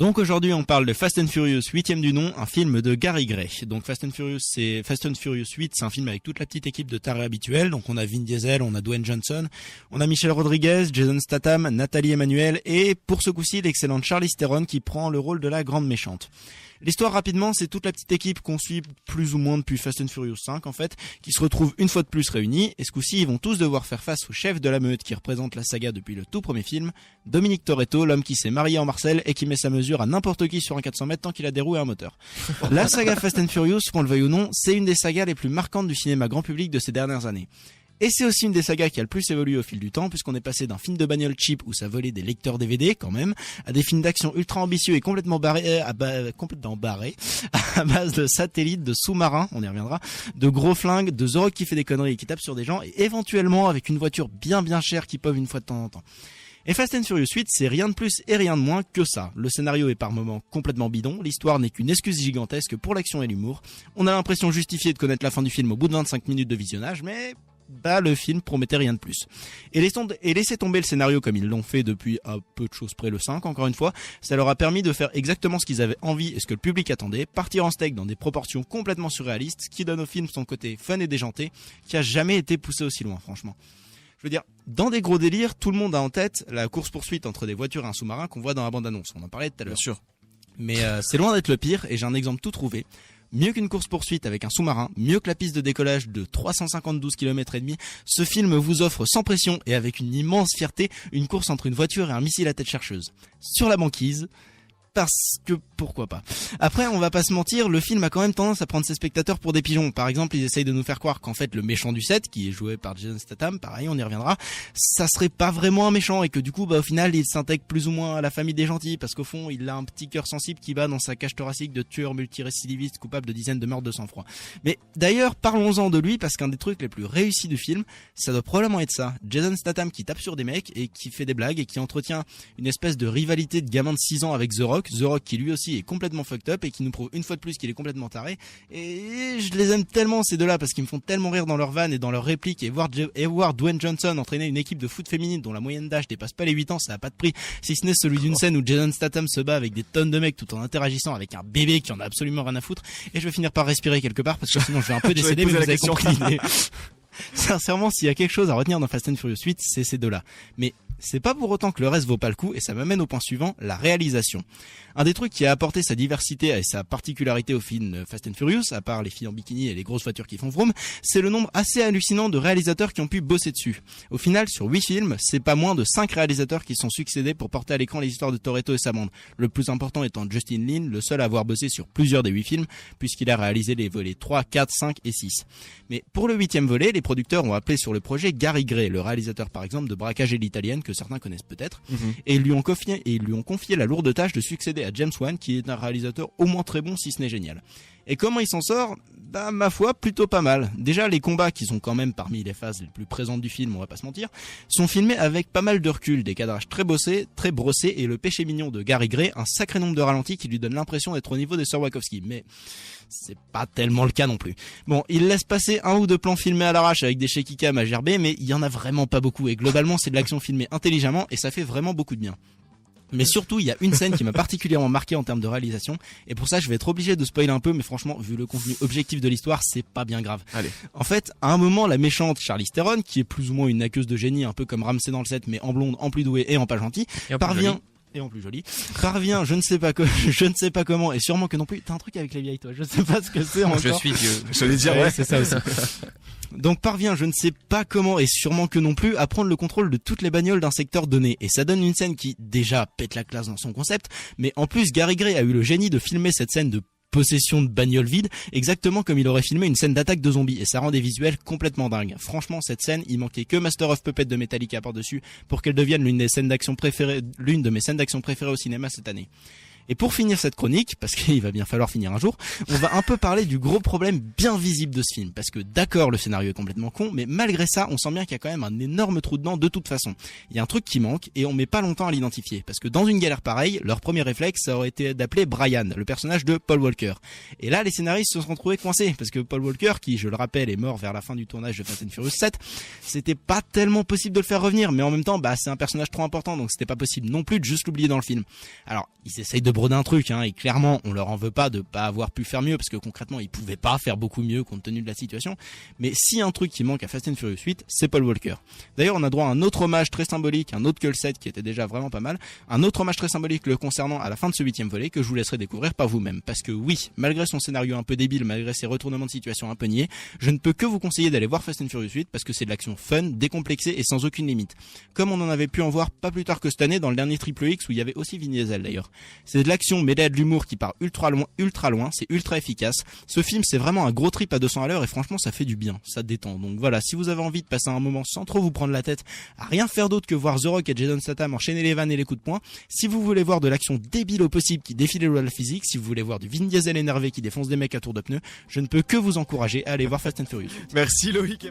Donc aujourd'hui on parle de Fast and Furious 8e du nom, un film de Gary Gray. Donc Fast and Furious 8, c'est un film avec toute la petite équipe de tarés habituels. Donc on a Vin Diesel, on a Dwayne Johnson, on a Michelle Rodriguez, Jason Statham, Nathalie Emmanuel et pour ce coup-ci l'excellente Charlize Theron qui prend le rôle de la grande méchante. L'histoire rapidement, c'est toute la petite équipe qu'on suit plus ou moins depuis Fast and Furious 5 en fait, qui se retrouve une fois de plus réunis, et ce coup-ci ils vont tous devoir faire face au chef de la meute qui représente la saga depuis le tout premier film, Dominic Toretto, l'homme qui s'est marié en Marcel et qui met sa mesure à n'importe qui sur un 400 mètres tant qu'il a des roues et un moteur. La saga Fast and Furious, qu'on le veuille ou non, c'est une des sagas les plus marquantes du cinéma grand public de ces dernières années. Et c'est aussi une des sagas qui a le plus évolué au fil du temps, puisqu'on est passé d'un film de bagnole cheap où ça volait des lecteurs DVD quand même, à des films d'action ultra ambitieux et complètement barrés à base de satellites, de sous-marins, on y reviendra, de gros flingues, de The Rock qui fait des conneries et qui tape sur des gens, et éventuellement avec une voiture bien chère qui pove une fois de temps en temps. Et Fast and Furious 8, c'est rien de plus et rien de moins que ça. Le scénario est par moments complètement bidon, l'histoire n'est qu'une excuse gigantesque pour l'action et l'humour. On a l'impression justifiée de connaître la fin du film au bout de 25 minutes de visionnage, mais le film promettait rien de plus. Et laisser tomber le scénario comme ils l'ont fait depuis à peu de choses près le 5, encore une fois, ça leur a permis de faire exactement ce qu'ils avaient envie et ce que le public attendait, partir en steak dans des proportions complètement surréalistes, ce qui donne au film son côté fun et déjanté, qui a jamais été poussé aussi loin, franchement. Je veux dire, dans des gros délires, tout le monde a en tête la course-poursuite entre des voitures et un sous-marin qu'on voit dans la bande-annonce. On en parlait tout à l'heure. Bien sûr. Mais c'est loin d'être le pire, et j'ai un exemple tout trouvé. Mieux qu'une course-poursuite avec un sous-marin, mieux que la piste de décollage de 352 km et demi, ce film vous offre sans pression et avec une immense fierté une course entre une voiture et un missile à tête chercheuse. Sur la banquise, parce que pourquoi pas. Après, on va pas se mentir, le film a quand même tendance à prendre ses spectateurs pour des pigeons. Par exemple, ils essayent de nous faire croire qu'en fait le méchant du set, qui est joué par Jason Statham, pareil, on y reviendra, ça serait pas vraiment un méchant et que du coup, au final, il s'intègre plus ou moins à la famille des gentils parce qu'au fond, il a un petit cœur sensible qui bat dans sa cage thoracique de tueur multirécidiviste coupable de dizaines de meurtres de sang-froid. Mais d'ailleurs, parlons-en de lui parce qu'un des trucs les plus réussis du film, ça doit probablement être ça. Jason Statham qui tape sur des mecs et qui fait des blagues et qui entretient une espèce de rivalité de gamin de 6 ans avec The Rock qui lui aussi est complètement fucked up et qui nous prouve une fois de plus qu'il est complètement taré. Et je les aime tellement ces deux-là parce qu'ils me font tellement rire dans leurs vannes et dans leurs répliques, et voir Dwayne Johnson entraîner une équipe de foot féminine dont la moyenne d'âge dépasse pas les 8 ans, ça a pas de prix, si ce n'est celui d'une scène où Jason Statham se bat avec des tonnes de mecs tout en interagissant avec un bébé qui en a absolument rien à foutre. Et je vais finir par respirer quelque part parce que sinon je vais un peu décéder, mais vous avez compris l'idée. Sincèrement, s'il y a quelque chose à retenir dans Fast and Furious 8, c'est ces deux-là. Mais c'est pas pour autant que le reste vaut pas le coup, et ça m'amène au point suivant, la réalisation. Un des trucs qui a apporté sa diversité et sa particularité au film Fast and Furious, à part les filles en bikini et les grosses voitures qui font vroom, c'est le nombre assez hallucinant de réalisateurs qui ont pu bosser dessus. Au final, sur 8 films, c'est pas moins de 5 réalisateurs qui sont succédés pour porter à l'écran les histoires de Toretto et sa bande. Le plus important étant Justin Lin, le seul à avoir bossé sur plusieurs des 8 films, puisqu'il a réalisé les volets 3, 4, 5 et 6. Mais pour le 8e volet, les producteurs ont appelé sur le projet Gary Gray, le réalisateur par exemple de Braquage et l'Italienne, que certains connaissent peut-être, et ils lui ont confié la lourde tâche de succéder à James Wan, qui est un réalisateur au moins très bon, si ce n'est génial. Et comment il s'en sort ? Ma foi, plutôt pas mal. Déjà, les combats, qui sont quand même parmi les phases les plus présentes du film, on va pas se mentir, sont filmés avec pas mal de recul, des cadrages très brossés, et le péché mignon de Gary Gray, un sacré nombre de ralentis qui lui donnent l'impression d'être au niveau des sœurs Wachowski. Mais c'est pas tellement le cas non plus. Bon, il laisse passer un ou deux plans filmés à l'arrache avec des shaky cam à gerber, mais il y en a vraiment pas beaucoup, et globalement, c'est de l'action filmée intelligemment, et ça fait vraiment beaucoup de bien. Mais surtout, il y a une scène qui m'a particulièrement marqué en termes de réalisation, et pour ça, je vais être obligé de spoiler un peu, mais franchement, vu le contenu objectif de l'histoire, c'est pas bien grave. Allez. En fait, à un moment, la méchante Charlize Theron, qui est plus ou moins une aqueuse de génie, un peu comme Ramsey dans le set, mais en blonde, en plus douée et en pas gentil, parvient, je ne sais pas comment, et sûrement que non plus, t'as un truc avec les vieilles, toi, je sais pas ce que c'est encore. Je suis vieux. J'allais dire, ouais, c'est ça aussi. Donc parvient, je ne sais pas comment, et sûrement que non plus, à prendre le contrôle de toutes les bagnoles d'un secteur donné. Et ça donne une scène qui, déjà, pète la classe dans son concept, mais en plus, Gary Gray a eu le génie de filmer cette scène de possession de bagnole vide, exactement comme il aurait filmé une scène d'attaque de zombies, et ça rend des visuels complètement dingues. Franchement, cette scène, il manquait que Master of Puppets de Metallica par-dessus pour qu'elle devienne l'une de mes scènes d'action préférées au cinéma cette année. Et pour finir cette chronique, parce qu'il va bien falloir finir un jour, on va un peu parler du gros problème bien visible de ce film. Parce que d'accord, le scénario est complètement con, mais malgré ça, on sent bien qu'il y a quand même un énorme trou dedans de toute façon. Il y a un truc qui manque, et on met pas longtemps à l'identifier. Parce que dans une galère pareille, leur premier réflexe, ça aurait été d'appeler Brian, le personnage de Paul Walker. Et là, les scénaristes se sont retrouvés coincés, parce que Paul Walker, qui, je le rappelle, est mort vers la fin du tournage de Fast and Furious 7, c'était pas tellement possible de le faire revenir, mais en même temps, c'est un personnage trop important, donc c'était pas possible non plus de juste l'oublier dans le film. Alors, ils essayent de l'arbre d'un truc, hein, et clairement on leur en veut pas de pas avoir pu faire mieux, parce que concrètement ils pouvaient pas faire beaucoup mieux compte tenu de la situation. Mais si un truc qui manque à Fast and Furious 8, c'est Paul Walker. D'ailleurs on a droit à un autre hommage très symbolique, un autre que le 7 qui était déjà vraiment pas mal, un autre hommage très symbolique le concernant à la fin de ce 8e volet que je vous laisserai découvrir par vous-même. Parce que oui, malgré son scénario un peu débile, malgré ses retournements de situation un peu niais, je ne peux que vous conseiller d'aller voir Fast and Furious 8 parce que c'est de l'action fun, décomplexée et sans aucune limite. Comme on en avait pu en voir pas plus tard que cette année dans le dernier Triple X où il y avait aussi Vin Diesel d'ailleurs. C'est de l'action mêlée à de l'humour qui part ultra loin, c'est ultra efficace. Ce film c'est vraiment un gros trip à 200 à l'heure et franchement ça fait du bien, ça détend. Donc voilà, si vous avez envie de passer un moment sans trop vous prendre la tête à rien faire d'autre que voir The Rock et Jason Statham enchaîner les vannes et les coups de poing, si vous voulez voir de l'action débile au possible qui défie les lois de la physique, si vous voulez voir du Vin Diesel énervé qui défonce des mecs à tour de pneus, je ne peux que vous encourager à aller voir Fast and Furious. Merci Loïc.